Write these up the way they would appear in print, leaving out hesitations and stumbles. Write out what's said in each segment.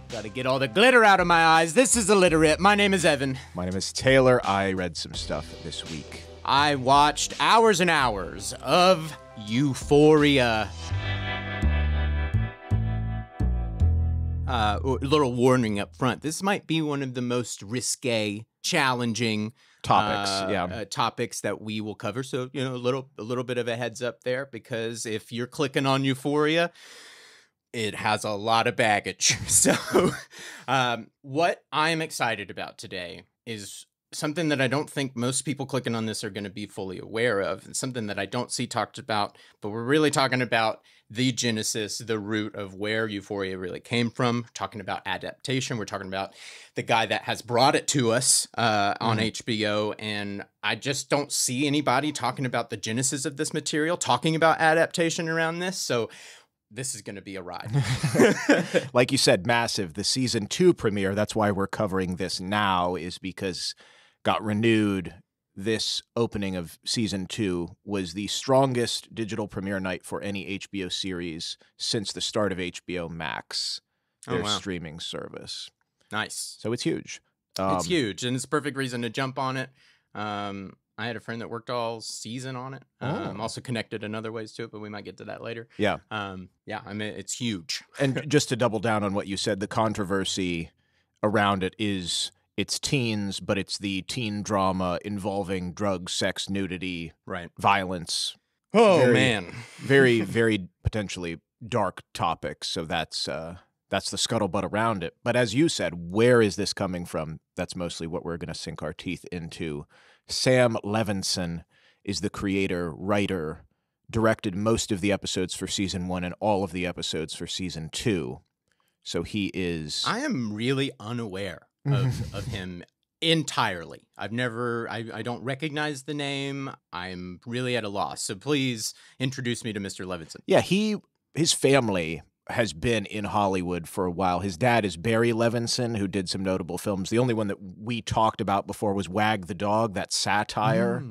Gotta get all the glitter out of my eyes. This is Illiterate. My name is Evan. My name is Taylor. I read some stuff this week. I watched hours and hours of Euphoria. A little warning up front. This might be one of the most risque, challenging topics that we will cover. So, you know, a little bit of a heads up there, because if you're clicking on Euphoria, it has a lot of baggage. So what I'm excited about today is something that I don't think most people clicking on this are going to be fully aware of, and something that I don't see talked about, but we're really talking about the genesis, the root of where Euphoria really came from. We're talking about adaptation. We're talking about the guy that has brought it to us on HBO, and I just don't see anybody talking about the genesis of this material, talking about adaptation around this. So this is going to be a ride. Like you said, massive. The season 2 premiere, that's why we're covering this now, is because got renewed. This opening of season 2 was the strongest digital premiere night for any HBO series since the start of HBO Max, their streaming service. Nice. So it's huge. It's huge, and it's a perfect reason to jump on it. I had a friend that worked all season on it. Also connected in other ways to it, but we might get to that later. Yeah. Yeah, I mean, it's huge. And just to double down on what you said, the controversy around it is it's teens, but it's the teen drama involving drugs, sex, nudity, violence. Oh, man. Very, very potentially dark topics. So that's the scuttlebutt around it. But as you said, where is this coming from? That's mostly what we're going to sink our teeth into. Sam Levinson is the creator, writer, directed most of the episodes for season 1 and all of the episodes for season 2. So he is... I am really unaware of him entirely. I don't recognize the name. I'm really at a loss. So please introduce me to Mr. Levinson. Yeah, his family has been in Hollywood for a while. His dad is Barry Levinson, who did some notable films. The only one that we talked about before was Wag the Dog, that satire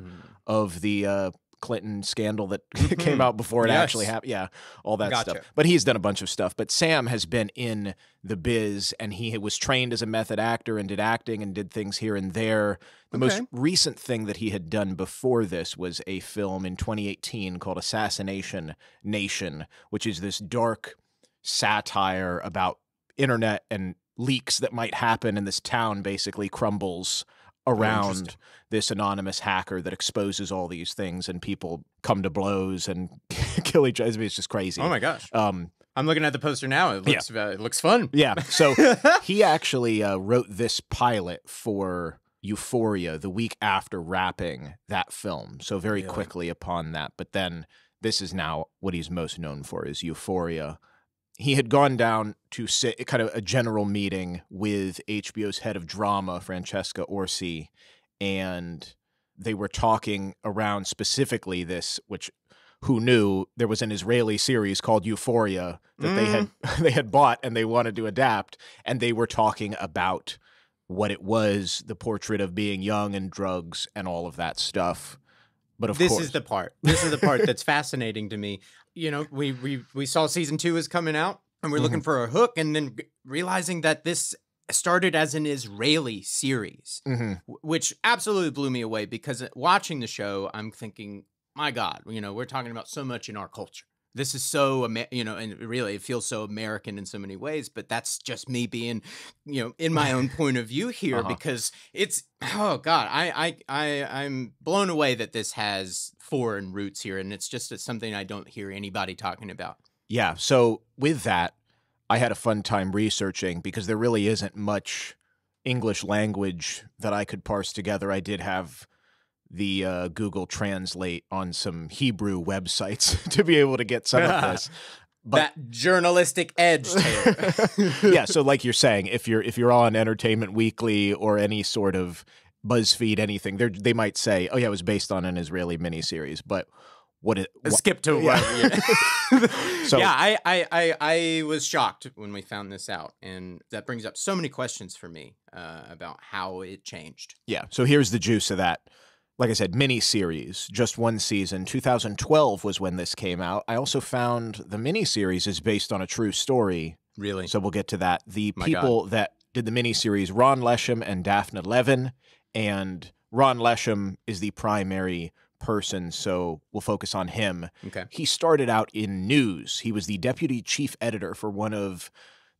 of the Clinton scandal that came out before it actually happened. Yeah, all that stuff. But he's done a bunch of stuff. But Sam has been in the biz, and he was trained as a method actor and did acting and did things here and there. The most recent thing that he had done before this was a film in 2018 called Assassination Nation, which is this dark satire about internet and leaks that might happen, and this town basically crumbles around this anonymous hacker that exposes all these things, and people come to blows and kill each other. It's just crazy. Oh my gosh. I'm looking at the poster now. It looks fun. Yeah. So he actually wrote this pilot for Euphoria the week after wrapping that film. So very quickly upon that. But then this is now what he's most known for, is Euphoria. He had gone down to sit kind of a general meeting with HBO's head of drama, Francesca Orsi, and they were talking around specifically this, which who knew there was an Israeli series called Euphoria that they had bought and they wanted to adapt, and they were talking about what it was, the portrait of being young and drugs and all of that stuff. But of course, this is the part that's fascinating to me. You know, we saw season 2 is coming out, and we're looking for a hook, and then realizing that this started as an Israeli series, which absolutely blew me away, because watching the show, I'm thinking, my God, you know, we're talking about so much in our culture. This is so, and really it feels so American in so many ways, but that's just me being, in my own point of view here, because it's, oh God, I'm blown away that this has foreign roots here, and it's something I don't hear anybody talking about. Yeah, so with that, I had a fun time researching, because there really isn't much English language that I could parse together. I did have the Google Translate on some Hebrew websites to be able to get some of this. But that journalistic edge, Taylor. Yeah, so like you're saying, if you're on Entertainment Weekly or any sort of BuzzFeed anything, they might say, "Oh yeah, it was based on an Israeli miniseries." But skip to yeah. So yeah, I was shocked when we found this out, and that brings up so many questions for me about how it changed. Yeah, so here's the juice of that. Like I said, miniseries, just one season. 2012 was when this came out. I also found the miniseries is based on a true story Really? So we'll get to that. The people that did the miniseries, Ron Leshem and Daphne Levin, and Ron Leshem is the primary person, so we'll focus on him. Okay. He started out in news. He was the deputy chief editor for one of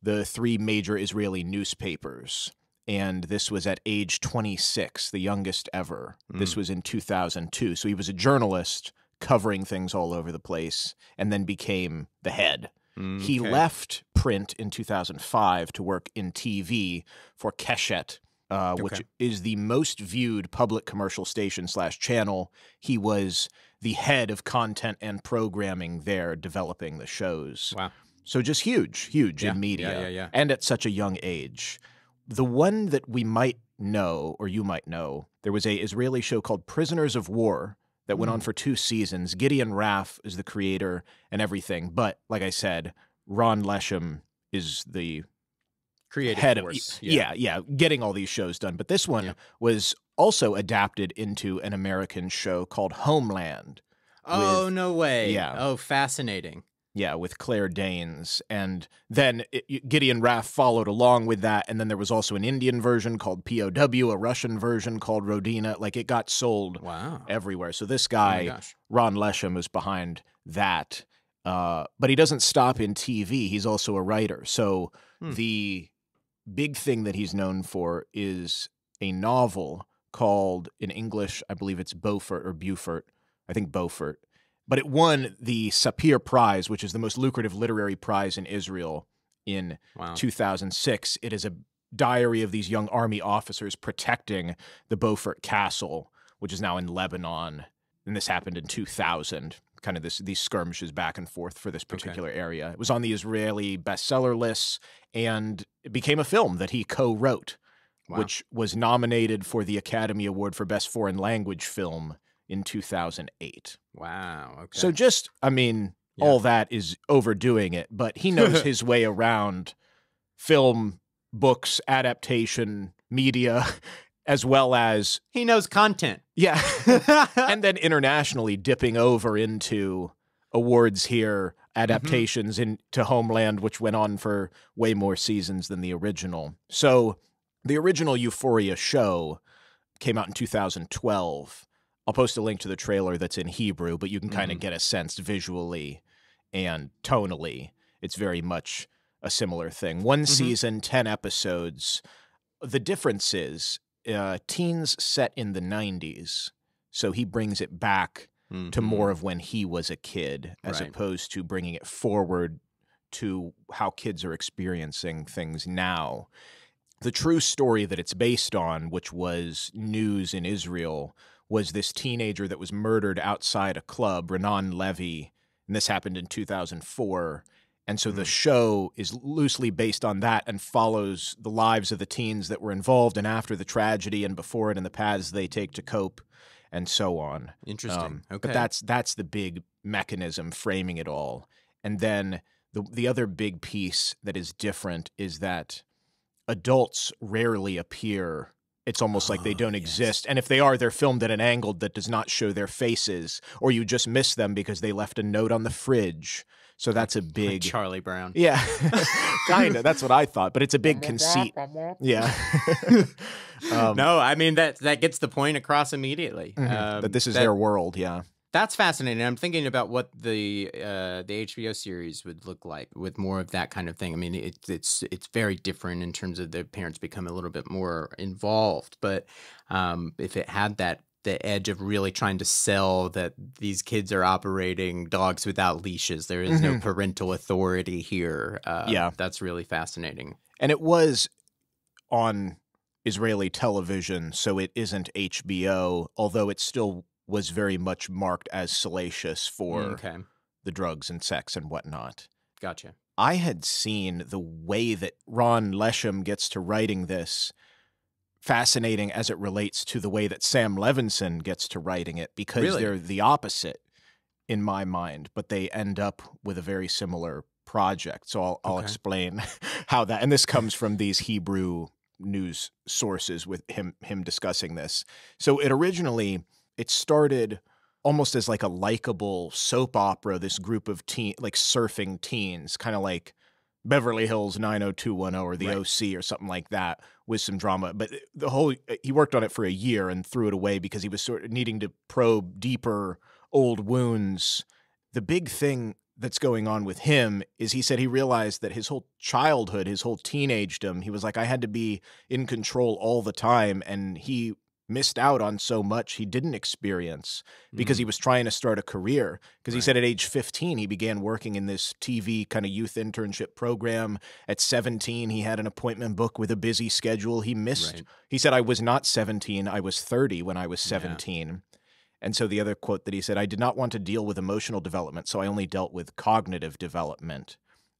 the 3 major Israeli newspapers, and this was at age 26, the youngest ever. This was in 2002. So he was a journalist covering things all over the place, and then became the head. He left print in 2005 to work in TV for Keshet, which is the most viewed public commercial station/channel. He was the head of content and programming there, developing the shows. Wow. So just huge in media, and at such a young age. The one that we might know, or you might know, there was a Israeli show called Prisoners of War that went on for 2 seasons. Gideon Raff is the creator and everything. But like I said, Ron Leshem is the creative head force. of getting all these shows done. But this one was also adapted into an American show called Homeland. Oh, no way. Yeah. Oh, fascinating. Yeah, with Claire Danes. And then Gideon Raff followed along with that. And then there was also an Indian version called POW, a Russian version called Rodina. Like, it got sold everywhere. So this guy, Ron Leshem, is behind that. But he doesn't stop in TV. He's also a writer. So the big thing that he's known for is a novel called, in English, I believe it's Beaufort or Beaufort. I think Beaufort. But it won the Sapir Prize, which is the most lucrative literary prize in Israel in 2006. It is a diary of these young army officers protecting the Beaufort Castle, which is now in Lebanon. And this happened in 2000, kind of these skirmishes back and forth for this particular area. It was on the Israeli bestseller lists, and it became a film that he co-wrote, which was nominated for the Academy Award for Best Foreign Language Film in 2008. Wow. Okay. So just, I mean, all that is overdoing it, but he knows his way around film, books, adaptation, media, as well as... He knows content. Yeah. And then internationally dipping over into awards here, adaptations into Homeland, which went on for way more seasons than the original. So the original Euphoria show came out in 2012. I'll post a link to the trailer that's in Hebrew, but you can kind of get a sense visually and tonally. It's very much a similar thing. One season, 10 episodes. The difference is teens set in the 90s, so he brings it back to more of when he was a kid, as opposed to bringing it forward to how kids are experiencing things now. The true story that it's based on, which was news in Israel, was this teenager that was murdered outside a club, Renan Levy, and this happened in 2004. And so the show is loosely based on that and follows the lives of the teens that were involved and after the tragedy and before it and the paths they take to cope and so on. Interesting. But that's the big mechanism framing it all. And then the other big piece that is different is that adults rarely appear. It's almost like they don't exist. And if they are, they're filmed at an angle that does not show their faces, or you just miss them because they left a note on the fridge. So that's a big... Like Charlie Brown. Yeah, kind of. That's what I thought. But it's a big conceit. Yeah. No, I mean, that gets the point across immediately. That this is their world, yeah. That's fascinating. I'm thinking about what the HBO series would look like with more of that kind of thing. I mean, it's very different in terms of the parents become a little bit more involved. But if it had the edge of really trying to sell that these kids are operating dogs without leashes, there is no parental authority here. That's really fascinating. And it was on Israeli television, so it isn't HBO, although it still was very much marked as salacious for the drugs and sex and whatnot. Gotcha. I had seen the way that Ron Leshem gets to writing this fascinating as it relates to the way that Sam Levinson gets to writing it, because they're the opposite in my mind, but they end up with a very similar project. So I'll explain how that, and this comes from these Hebrew news sources with him discussing this. So it started almost as like a likable soap opera, this group of surfing teens, kind of like Beverly Hills 90210 or the OC or something like that with some drama. But he worked on it for a year and threw it away because he was sort of needing to probe deeper old wounds. The big thing that's going on with him is he said he realized that his whole childhood, his whole teenagedom, he was like, I had to be in control all the time. And he missed out on so much he didn't experience because he was trying to start a career. Because he said at age 15, he began working in this TV kind of youth internship program. At 17, he had an appointment book with a busy schedule. He missed, he said, I was not 17, I was 30 when I was 17. Yeah. And so the other quote that he said, I did not want to deal with emotional development, so I only dealt with cognitive development.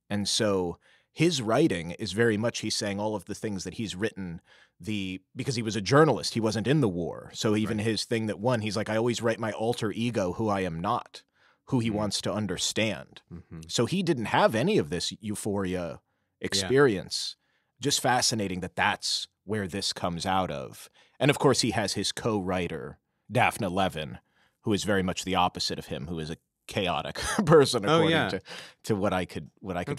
And so his writing is very much, he's saying all of the things that he's written, because he was a journalist, he wasn't in the war. So even his thing that won, he's like, I always write my alter ego, who I am not, who he wants to understand. So he didn't have any of this Euphoria experience. Just fascinating that that's where this comes out of. And of course, he has his co-writer, Daphne Levin, who is very much the opposite of him, who is a chaotic person according to what I could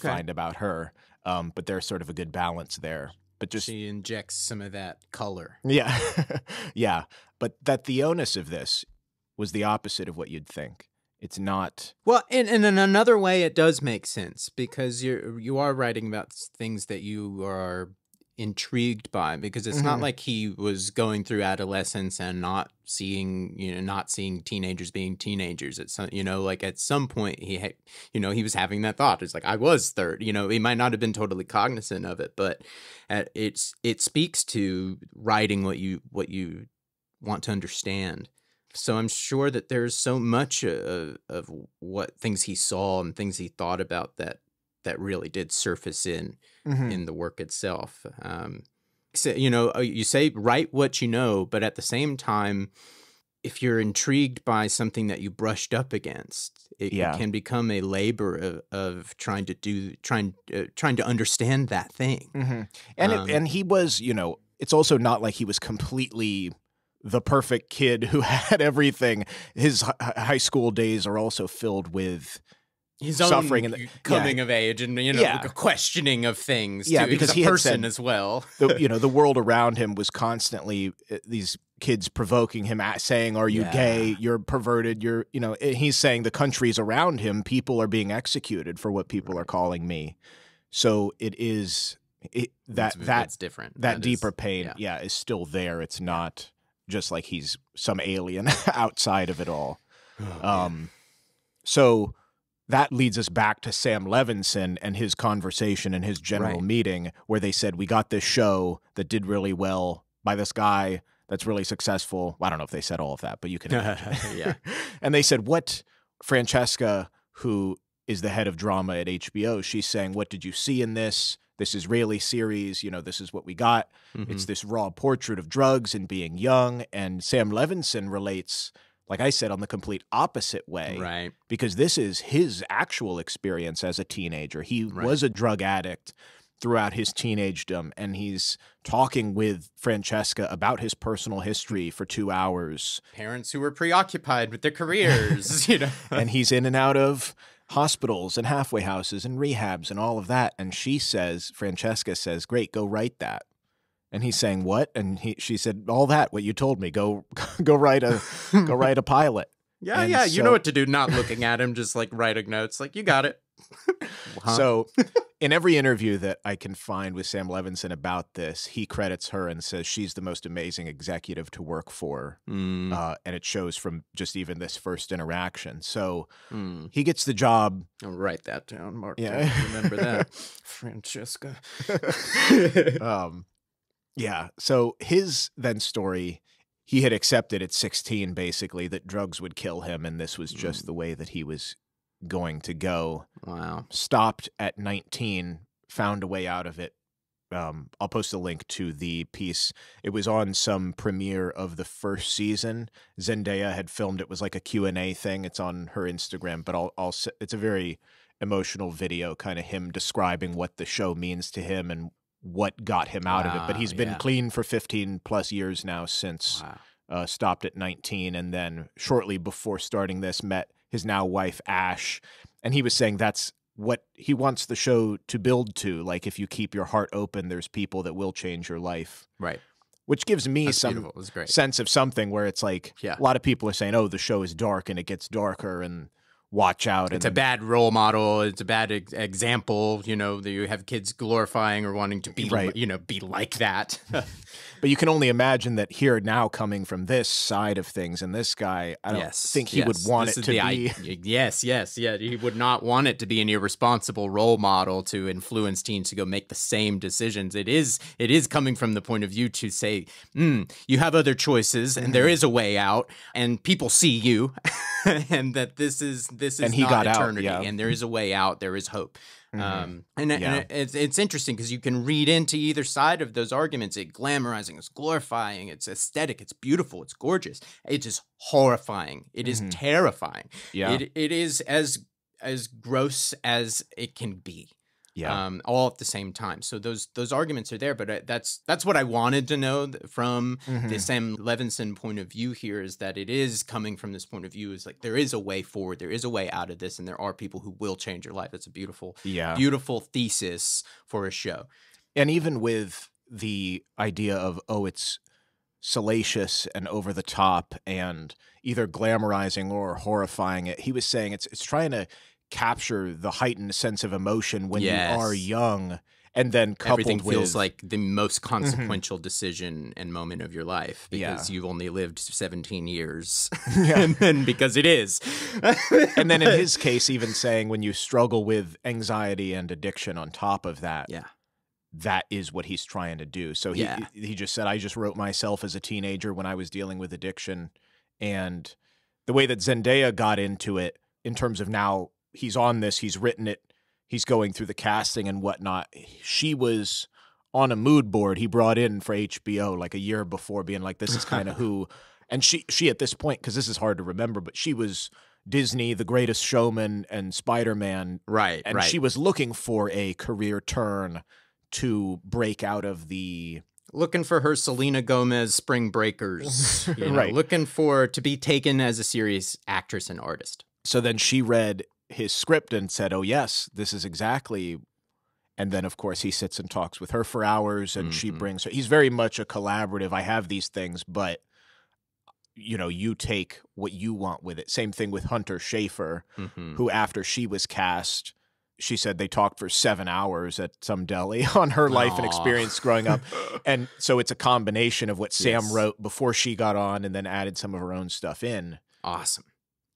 find about her. But there's sort of a good balance there. But just she injects some of that color. Yeah. Yeah. But that the onus of this was the opposite of what you'd think. It's not. Well, and in another way, it does make sense because you are writing about things that you are intrigued by, because it's not like he was going through adolescence and not seeing teenagers being teenagers. It's, like at some point he was having that thought. It's like, I was 30, he might not have been totally cognizant of it, but it speaks to writing what you want to understand. So I'm sure that there's so much of what things he saw and things he thought about that really did surface in the work itself. So, you say write what you know, but at the same time, if you're intrigued by something that you brushed up against, it can become a labor of trying to understand that thing. And he was, it's also not like he was completely the perfect kid who had everything. His high school days are also filled with his suffering own and coming of age and questioning of things. Yeah, too. because he had person said, as well. The world around him was constantly these kids provoking him, saying, "Are you gay? You're perverted. You're He's saying the countries around him, people are being executed for what people are calling me. So it is that's different. That deeper pain, is still there. It's not just like he's some alien outside of it all. So that leads us back to Sam Levinson and his conversation and his general meeting where they said, we got this show that did really well by this guy that's really successful. Well, I don't know if they said all of that, but you can imagine. And they said, what Francesca, who is the head of drama at HBO, she's saying, what did you see in this Israeli series? This is what we got. It's this raw portrait of drugs and being young. And Sam Levinson relates, like I said, on the complete opposite way. Right. Because this is his actual experience as a teenager. He was a drug addict throughout his teenagedom, and he's talking with Francesca about his personal history for 2 hours. Parents who were preoccupied with their careers, And he's in and out of hospitals and halfway houses and rehabs and all of that. And Francesca says, great, go write that. And he's saying, what? And she said, all that, what you told me, go write a pilot. Yeah. You know what to do. Not looking at him, just like writing notes, like, you got it. So in every interview that I can find with Sam Levinson about this, he credits her and says she's the most amazing executive to work for. And it shows from just even this first interaction. So he gets the job. I'll write that down, Mark. Yeah. Remember that. Francesca. So his then story, he had accepted at 16 basically that drugs would kill him, and this was just the way that he was going to go. Wow. Stopped at 19, found a way out of it. I'll post a link to the piece. It was on some premiere of the first season. Zendaya had filmed it. Was like a Q&A thing. It's on her Instagram, but it's a very emotional video, kind of him describing what the show means to him and what got him out of it. But he's been clean for 15 plus years now since stopped at 19. And then shortly before starting this, met his now wife, Ash. And he was saying that's what he wants the show to build to. Like, if you keep your heart open, there's people that will change your life. Right. Which gives me some sense of something where it's like, a lot of people are saying, oh, the show is dark and it gets darker and watch out. It's a bad role model. It's a bad example, you know, that you have kids glorifying or wanting to be, you know, be like that. But you can only imagine that here now, coming from this side of things, and this guy, I don't think he would want it to be. He would not want it to be an irresponsible role model to influence teens to go make the same decisions. It is coming from the point of view to say, you have other choices, and there is a way out, and people see you, and that this is and he not got eternity, out, and there is a way out. There is hope. And it's interesting because you can read into either side of those arguments. It's glamorizing, it's glorifying, it's aesthetic, it's beautiful, it's gorgeous. It is horrifying. It is terrifying. Yeah. It is as gross as it can be. Yeah. All at the same time. So those arguments are there, but that's what I wanted to know from the Sam Levinson point of view here, is that it is coming from this point of view, is like there is a way forward, there is a way out of this, and there are people who will change your life. That's a beautiful thesis for a show. And even with the idea of, it's salacious and over the top and either glamorizing or horrifying it, he was saying it's trying to capture the heightened sense of emotion when you are young, and then coupled everything with, feels like the most consequential decision and moment of your life because you've only lived 17 years. And then because it is. And then in his case, even saying when you struggle with anxiety and addiction on top of that, that is what he's trying to do. So he just said, I just wrote myself as a teenager when I was dealing with addiction. And the way that Zendaya got into it in terms of now, he's on this, he's written it, he's going through the casting and whatnot. She was on a mood board he brought in for HBO like a year before, being like, this is kind of who. And she at this point, because this is hard to remember, but she was Disney, The Greatest Showman, and Spider-Man. Right. And she was looking for a career turn to break out of the... Looking for her Selena Gomez Spring Breakers. You know, looking to be taken as a serious actress and artist. So then she read his script and said, oh, yes, this is exactly. And then, of course, he sits and talks with her for hours, and she brings her. He's very much a collaborative. I have these things, but, you know, you take what you want with it. Same thing with Hunter Schafer, who after she was cast, she said they talked for 7 hours at some deli on her life and experience growing up. And so it's a combination of what Sam wrote before she got on and then added some of her own stuff in. Awesome.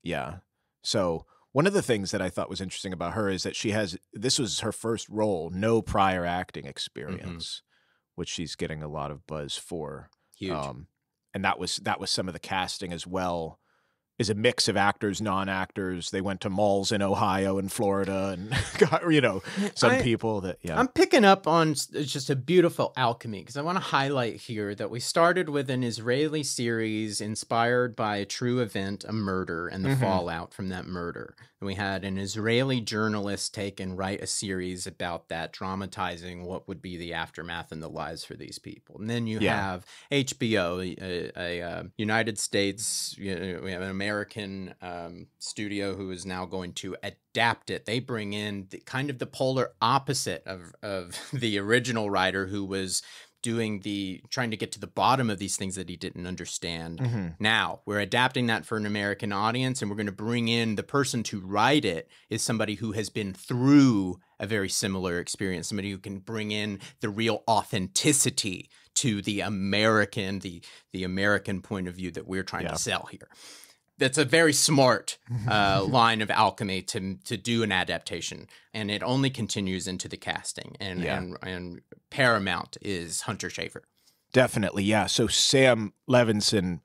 Yeah. So one of the things that I thought was interesting about her is that this was her first role, no prior acting experience, which she's getting a lot of buzz for. Huge. And that was some of the casting as well. Is a mix of actors, non-actors. They went to malls in Ohio and Florida and got, you know, people that, I'm picking up on just a beautiful alchemy, because I want to highlight here that we started with an Israeli series inspired by a true event, a murder, and the fallout from that murder. And we had an Israeli journalist take and write a series about that, dramatizing what would be the aftermath and the lives for these people. And then you have HBO, a United States, we have an American studio who is now going to adapt it. They bring in kind of the polar opposite of the original writer, who was trying to get to the bottom of these things that he didn't understand. Now we're adapting that for an American audience, and we're going to bring in the person to write it is somebody who has been through a very similar experience, somebody who can bring in the real authenticity to the American, the American point of view that we're trying to sell here. That's a very smart line of alchemy to do an adaptation, and it only continues into the casting. And paramount is Hunter Schafer. Definitely, yeah. So Sam Levinson,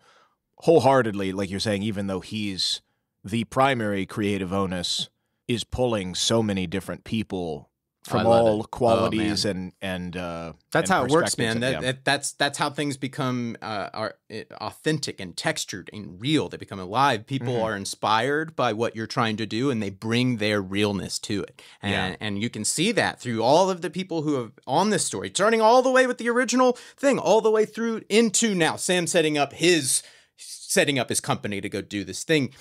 wholeheartedly, like you're saying, even though he's the primary creative onus, is pulling so many different people from all qualities and that's how it works, man. That's how things become are authentic and textured and real. They become alive. People are inspired by what you're trying to do, and they bring their realness to it. And you can see that through all of the people who have on this story, starting all the way with the original thing, all the way through into now Sam setting up his setting up his company to go do this thing.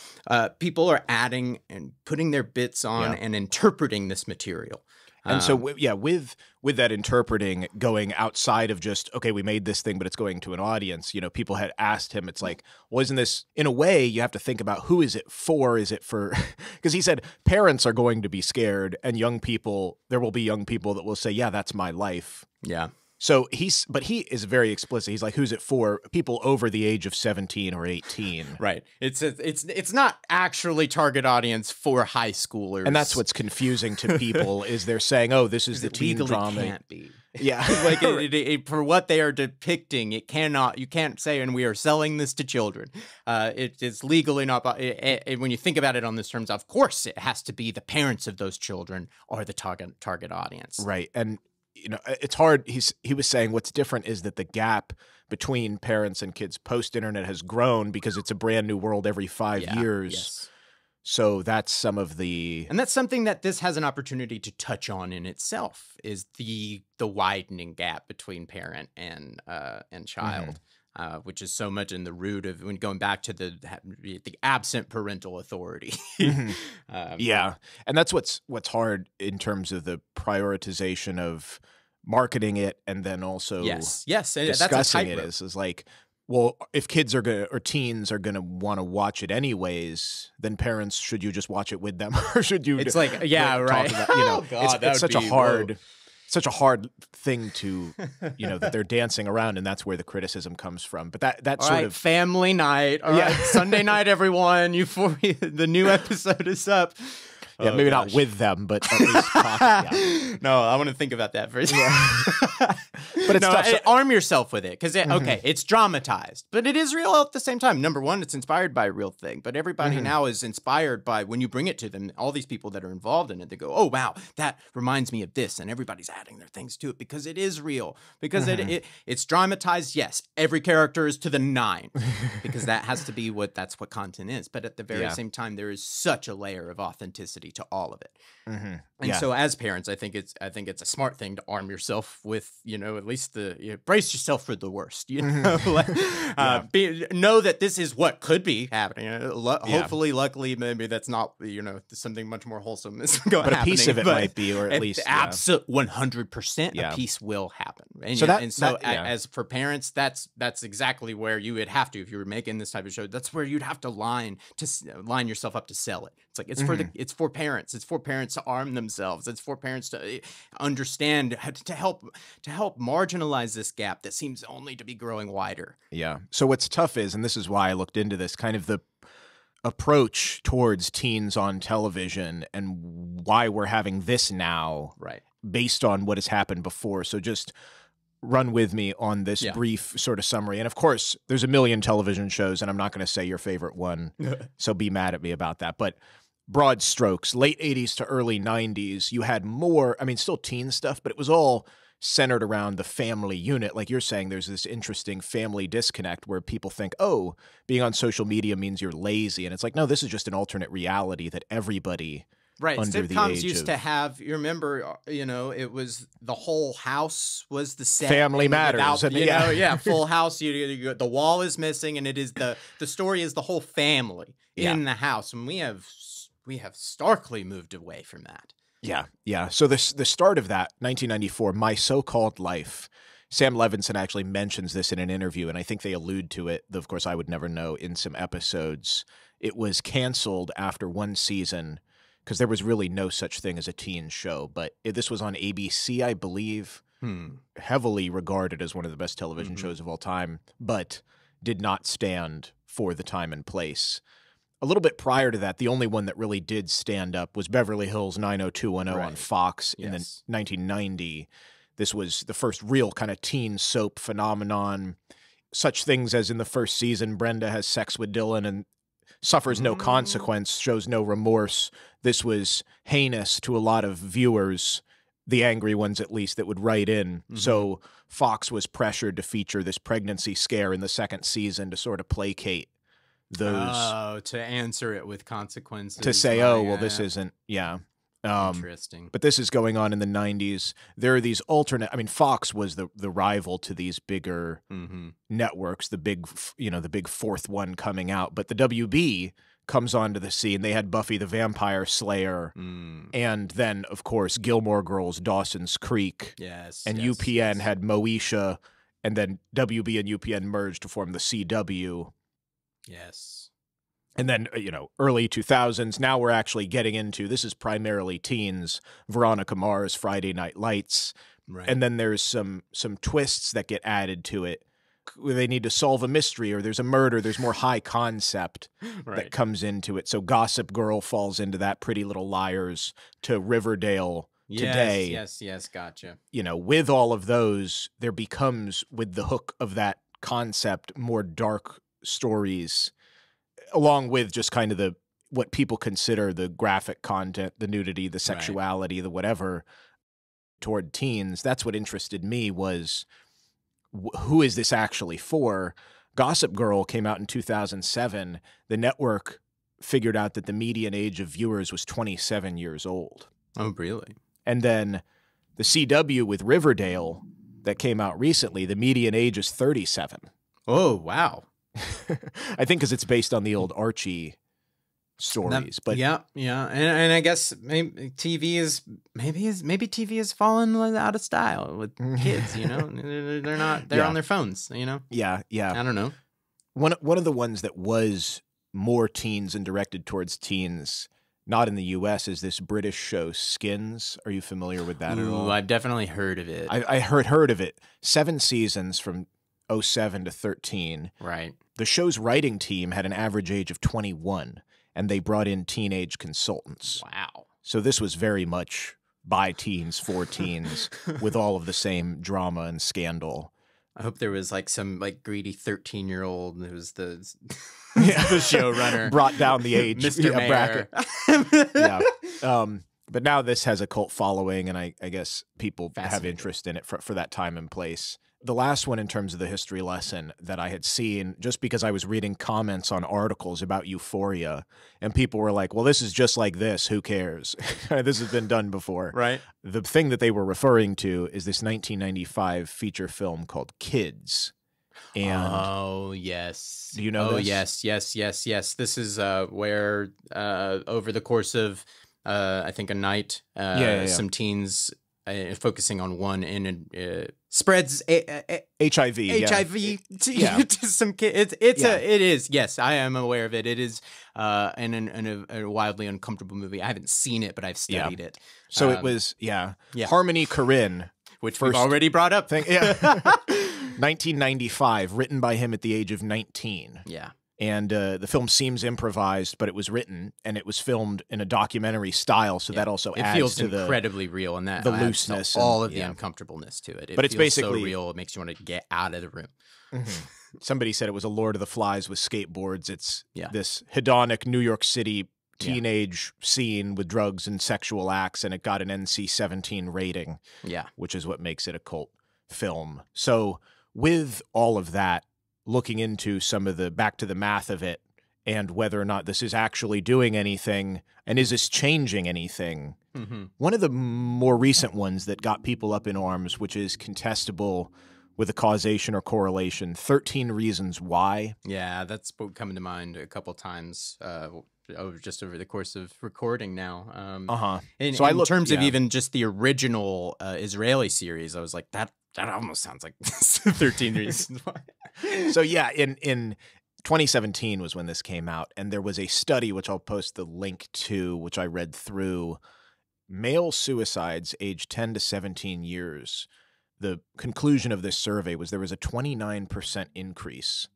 People are adding and putting their bits on and interpreting this material. And so, with that interpreting going outside of just, okay, we made this thing, but it's going to an audience, people had asked him, it's like, well, isn't this, in a way, you have to think about who is it for? Is it for, because he said parents are going to be scared and there will be young people that will say, yeah, that's my life. Yeah. So he is very explicit. He's like, who's it for? People over the age of 17 or 18. Right. It's not actually target audience for high schoolers. And that's what's confusing to people is they're saying, oh, this is the teen drama. It can't be. Yeah. Like for what they are depicting, you can't say, and we are selling this to children. It is legally not, when you think about it on this terms, of course it has to be the parents of those children are the target audience. Right. And it's hard. He was saying what's different is that the gap between parents and kids post-internet has grown because it's a brand new world every 5 years. Yes. So that's some of the... And that's something that this has an opportunity to touch on in itself, is the widening gap between parent and child. Which is so much in the root of when going back to the absent parental authority. Yeah. And that's what's hard in terms of the prioritization of marketing it and then also discussing it is like, well, if kids are going to, or teens are going to want to watch it anyways, then parents, should you just watch it with them or should you? It's like, right. Talk about, God, it's such a hard thing to, that they're dancing around, and that's where the criticism comes from. But that all sort right, of family night. All right, Sunday night, everyone. Euphoria, the new episode is up. Yeah, maybe not with them, but at least talk. Yeah. No, I want to think about that first. But it's tough. Arm yourself with it because, it's dramatized, but it is real at the same time. Number one, it's inspired by a real thing, but everybody now is inspired by, when you bring it to them, all these people that are involved in it, they go, oh, wow, that reminds me of this. And everybody's adding their things to it because it is real, because it's dramatized. Yes, every character is to the 9 because that's what content is. But at the very same time, there is such a layer of authenticity to all of it. And so as parents, I think it's a smart thing to arm yourself with, at least brace yourself for the worst, know that this is what could be happening. Hopefully, luckily, maybe that's not, something much more wholesome is going to happen. But a piece of it might be, or at least. Absolutely, 100% a piece will happen. And as for parents, that's exactly where you would have to, if you were making this type of show, that's where you'd have to line yourself up to sell it. It's like, it's for parents. It's for parents to arm themselves. It's for parents to understand, to help marginalize this gap that seems only to be growing wider. Yeah. So what's tough is, and this is why I looked into this, kind of the approach towards teens on television and why we're having this now, right, based on what has happened before. So just run with me on this brief sort of summary. And of course, there's a million television shows, and I'm not going to say your favorite one, so be mad at me about that. But broad strokes, late 80s to early 90s, you had more, still teen stuff, but it was all centered around the family unit. Like you're saying, there's this interesting family disconnect where people think, oh, being on social media means you're lazy. And it's like, no, this is just an alternate reality that everybody under sitcoms used to have, you remember, it was the whole house was the set. Family Matters. Full house. The wall is missing, and it is the story is the whole family in the house. And we have starkly moved away from that. Yeah. So the start of that, 1994, My So-Called Life, Sam Levinson actually mentions this in an interview, and I think they allude to it, though of course I would never know, in some episodes. It was canceled after one season because there was really no such thing as a teen show. But this was on ABC, I believe, heavily regarded as one of the best television shows of all time, but did not stand for the time and place. A little bit prior to that, the only one that really did stand up was Beverly Hills 90210 on Fox in 1990. This was the first real kind of teen soap phenomenon. Such things as in the first season, Brenda has sex with Dylan and suffers no consequence, shows no remorse. This was heinous to a lot of viewers, the angry ones at least, that would write in. So Fox was pressured to feature this pregnancy scare in the second season to sort of placate those. To answer it with consequences. To say, well, this isn't, Interesting. But this is going on in the 90s. There are these alternate. I mean, Fox was the rival to these bigger networks, the big fourth one coming out. But the WB comes onto the scene. They had Buffy the Vampire Slayer, and then of course Gilmore Girls, Dawson's Creek. Yes. And UPN had Moesha, and then WB and UPN merged to form the CW. Yes. And then, early 2000s, now we're actually getting into, this is primarily teens, Veronica Mars, Friday Night Lights. Right. And then there's some twists that get added to it. They need to solve a mystery, or there's a murder. There's more high concept that comes into it. So Gossip Girl falls into that, Pretty Little Liars, to Riverdale today. Yes, gotcha. With all of those, there becomes, with the hook of that concept, more dark stories, along with just kind of what people consider the graphic content, the nudity, the sexuality, the whatever, toward teens. That's what interested me was, who is this actually for? Gossip Girl came out in 2007. The network figured out that the median age of viewers was 27 years old. Oh, really? And then the CW with Riverdale that came out recently, the median age is 37. Oh, wow. I think because it's based on the old Archie stories. But yeah, and I guess maybe TV is fallen out of style with kids. They're not. They're on their phones. Yeah. I don't know. One of the ones that was more teens and directed towards teens, not in the U.S., is this British show Skins. Are you familiar with that at all? I've definitely heard of it. I heard of it. 7 seasons from 2007 to 2013. Right. The show's writing team had an average age of 21, and they brought in teenage consultants. Wow. So this was very much by teens, for teens, with all of the same drama and scandal. I hope there was some greedy 13-year-old who was the showrunner. Brought down the age. Mr. Mayor. Bracket. But now this has a cult following, and I guess people have interest in it for that time and place. The last one in terms of the history lesson that I had seen, just because I was reading comments on articles about Euphoria, and people were like, well, this is just like this. Who cares? This has been done before. Right. The thing that they were referring to is this 1995 feature film called Kids. And oh, yes. Do you know this? Yes. This is where over the course of, I think, a night, some teens... focusing on one and spreads HIV. To some kids. It is. Yes, I am aware of it. It is a wildly uncomfortable movie. I haven't seen it, but I've studied it. So it was Harmony Korine, which we've already brought up. 1995, written by him at the age of 19. Yeah. And the film seems improvised, but it was written and it was filmed in a documentary style, so that also adds to the incredibly real, and that the looseness, all of the uncomfortableness to it. But it's basically so real; it makes you want to get out of the room. Mm-hmm. Somebody said it was a Lord of the Flies with skateboards. It's this hedonic New York City teenage scene with drugs and sexual acts, and it got an NC-17 rating. Yeah, which is what makes it a cult film. So with all of that, looking into some of the back to the math of it and whether or not this is actually doing anything and is this changing anything. Mm-hmm. One of the more recent ones that got people up in arms, which is contestable with a causation or correlation, 13 Reasons Why. Yeah, that's coming to mind a couple times just over the course of recording now. In terms of even just the original Israeli series, I was like, that almost sounds like 13 Reasons Why. So in 2017 was when this came out, and there was a study, which I'll post the link to, which I read through, male suicides aged 10 to 17 years. The conclusion of this survey was there was a 29% increase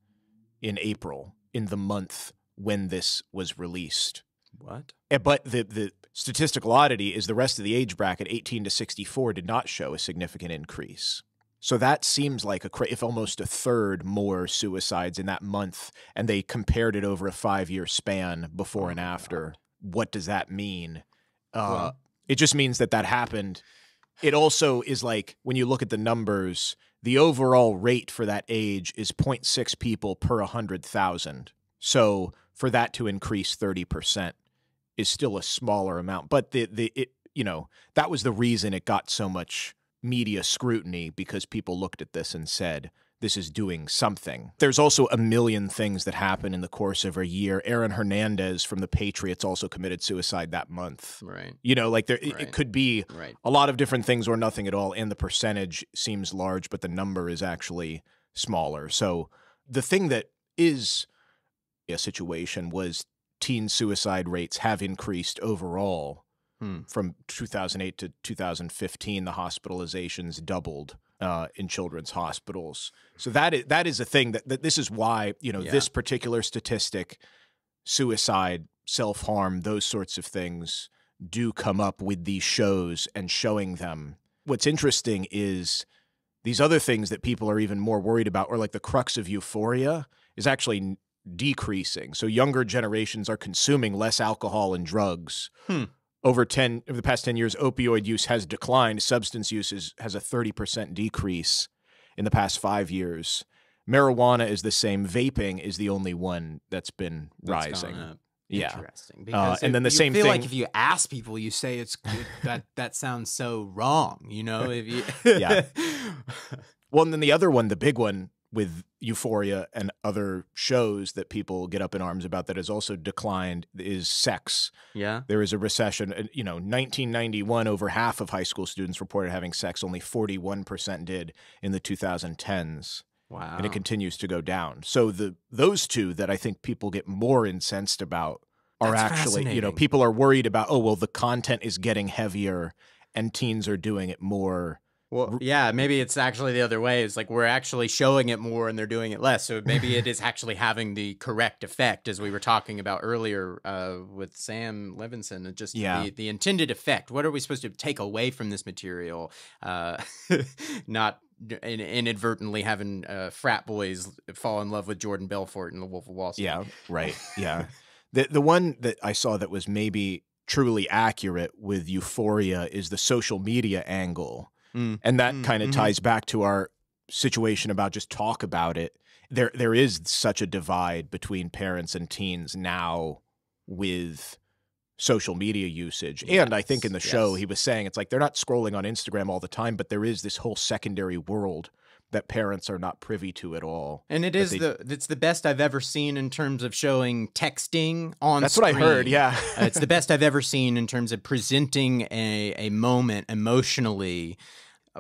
in April, in the month when this was released. What? But the statistical oddity is the rest of the age bracket, 18 to 64, did not show a significant increase. So that seems like if almost a third more suicides in that month, and they compared it over a 5-year span before and after. What does that mean? It just means that happened. It also is like, when you look at the numbers, the overall rate for that age is 0.6 people per 100,000. So for that to increase 30% is still a smaller amount. But that was the reason it got so much media scrutiny, because people looked at this and said, this is doing something. There's also a million things that happen in the course of a year. Aaron Hernandez from the Patriots also committed suicide that month. Right. It could be a lot of different things or nothing at all, and the percentage seems large, but the number is actually smaller. So the thing that is a situation was teen suicide rates have increased overall. From 2008 to 2015, the hospitalizations doubled in children's hospitals. So that is a thing that this is why, this particular statistic, suicide, self-harm, those sorts of things do come up with these shows and showing them. What's interesting is these other things that people are even more worried about, or like the crux of Euphoria, is actually decreasing. So younger generations are consuming less alcohol and drugs. Over the past 10 years, opioid use has declined. Substance use has a 30% decrease in the past 5 years. Marijuana is the same. Vaping is the only one that's been rising. Yeah. Interesting. Because and then the same thing. I feel thing. like if you ask people, you say it's that sounds so wrong. If you Yeah. Well, and then the other one, the big one, with Euphoria and other shows that people get up in arms about that has also declined, is sex. Yeah. There is a recession. 1991, over half of high school students reported having sex. Only 41% did in the 2010s. Wow. And it continues to go down. So those two that I think people get more incensed about are actually, people are worried about, the content is getting heavier and teens are doing it more. Well, yeah, maybe it's actually the other way. It's like we're actually showing it more and they're doing it less. So maybe it is actually having the correct effect, as we were talking about earlier with Sam Levinson. Just the intended effect. What are we supposed to take away from this material? Not inadvertently having frat boys fall in love with Jordan Belfort in The Wolf of Wall Street. Yeah, right. Yeah. The one that I saw that was maybe truly accurate with Euphoria is the social media angle. And that kind of ties back to our situation about just talk about it. There is such a divide between parents and teens now with social media usage. Yes, and I think in the show he was saying it's like they're not scrolling on Instagram all the time, but there is this whole secondary world that parents are not privy to at all. And it's the best I've ever seen in terms of showing texting on That's screen. What I heard, yeah. It's the best I've ever seen in terms of presenting a moment emotionally,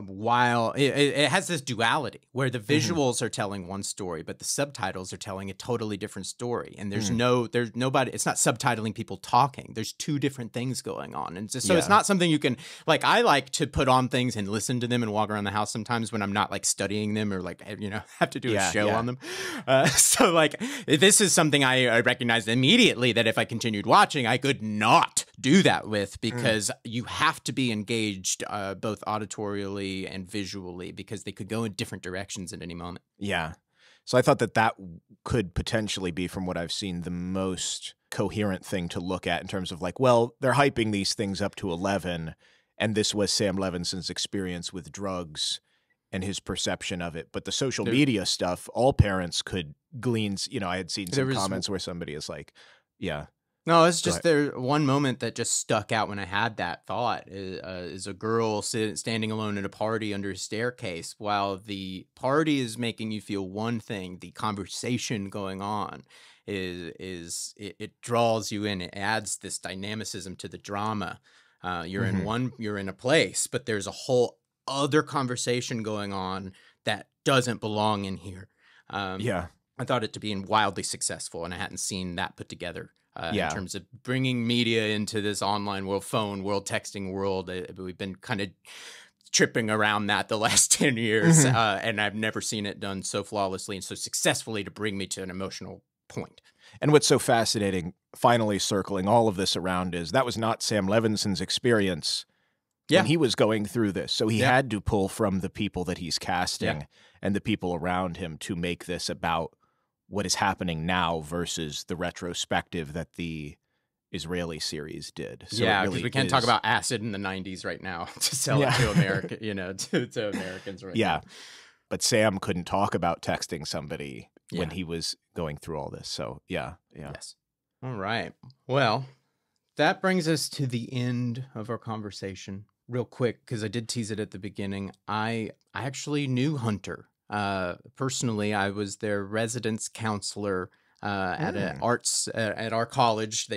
while it has this duality where the visuals are telling one story, but the subtitles are telling a totally different story. And there's nobody, it's not subtitling people talking. There's two different things going on. And so it's not something you can, like, I like to put on things and listen to them and walk around the house sometimes when I'm not like studying them or like, have to do a show on them. So like, this is something I recognized immediately that if I continued watching, I could not do that with, because you have to be engaged both auditorially and visually, because they could go in different directions at any moment. Yeah. So I thought that could potentially be, from what I've seen, the most coherent thing to look at in terms of like, well, they're hyping these things up to 11, and this was Sam Levinson's experience with drugs and his perception of it. But the social media stuff, all parents could glean. I had seen some comments where somebody is like, no, it's just one moment that just stuck out when I had that thought is a girl standing alone at a party under a staircase. While the party is making you feel one thing, the conversation going on it draws you in. It adds this dynamicism to the drama. You're in a place, but there's a whole other conversation going on that doesn't belong in here. I thought it to be wildly successful, and I hadn't seen that put together. In terms of bringing media into this online world, world texting world. We've been kind of tripping around that the last 10 years, and I've never seen it done so flawlessly and so successfully to bring me to an emotional point. And what's so fascinating, finally circling all of this around, is that was not Sam Levinson's experience when he was going through this. So he had to pull from the people that he's casting and the people around him to make this about what is happening now versus the retrospective that the Israeli series did. So because we can't talk about acid in the 90s right now to sell it to America, to Americans right now. But Sam couldn't talk about texting somebody when he was going through all this. So, Yes. All right. Well, that brings us to the end of our conversation. Real quick, because I did tease it at the beginning, I actually knew Hunter. Personally, I was their residence counselor at at our college.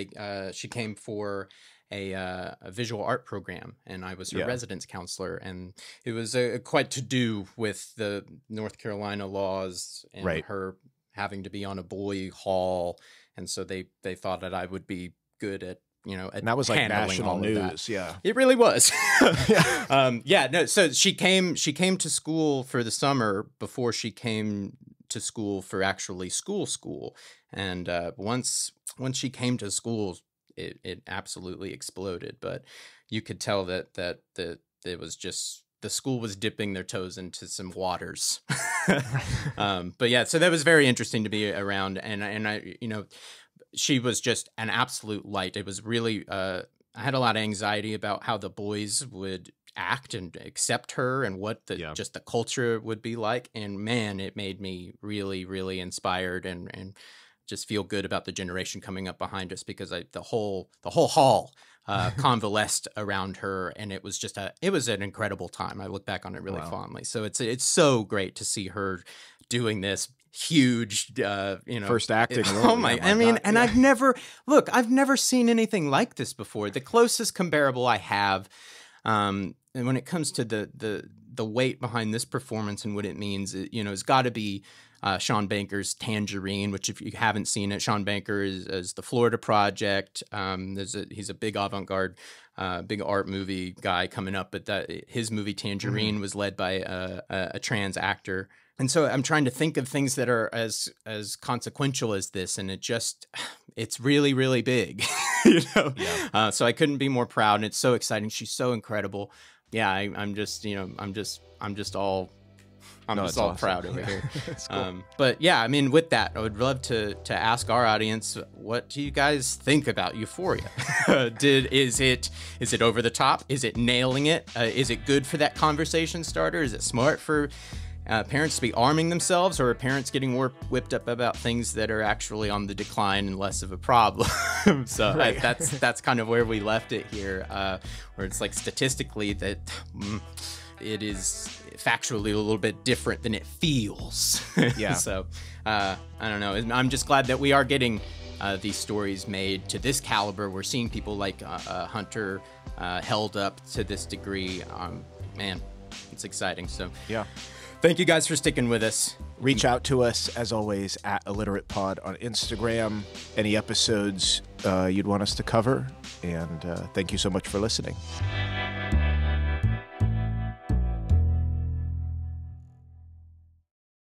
She came for a visual art program, and I was her residence counselor, and it was quite to do with the North Carolina laws and her having to be on a boy hall, and so they thought that I would be good at and that was like national news. Yeah, it really was. No. So she came to school for the summer before she came to school for actually school. And once she came to school, it absolutely exploded. But you could tell that it was just the school was dipping their toes into some waters. But yeah, so that was very interesting to be around, and I she was just an absolute light. It was really, I had a lot of anxiety about how the boys would act and accept her and what just the culture would be like. And man, it made me really, really inspired and just feel good about the generation coming up behind us, because the whole hall convalesced around her, and it was an incredible time. I look back on it really fondly. So it's so great to see her doing this huge first acting role. Oh my I mean, and I've never seen anything like this before. The closest comparable I have, and when it comes to the weight behind this performance and what it means, it's got to be Sean Banker's Tangerine, which if you haven't seen it, Sean Banker is the Florida Project. He's a big avant-garde, big art movie guy coming up, but his movie Tangerine was led by a trans actor. And so I'm trying to think of things that are as consequential as this, and it's really, really big, So I couldn't be more proud, and it's so exciting. She's so incredible. Yeah, I'm just all awesome. Proud over here. Cool. But yeah, I mean, with that, I would love to ask our audience, what do you guys think about Euphoria? Is it over the top? Is it nailing it? Is it good for that conversation starter? Is it smart for parents to be arming themselves, or are parents getting more whipped up about things that are actually on the decline and less of a problem? So that's kind of where we left it here, where it's like statistically that it is factually a little bit different than it feels. Yeah. So I don't know. I'm just glad that we are getting these stories made to this caliber. We're seeing people like Hunter held up to this degree. Man, it's exciting. So yeah. Thank you guys for sticking with us. Reach out to us, as always, at ILLITERATEPOD on Instagram. Any episodes you'd want us to cover. And thank you so much for listening.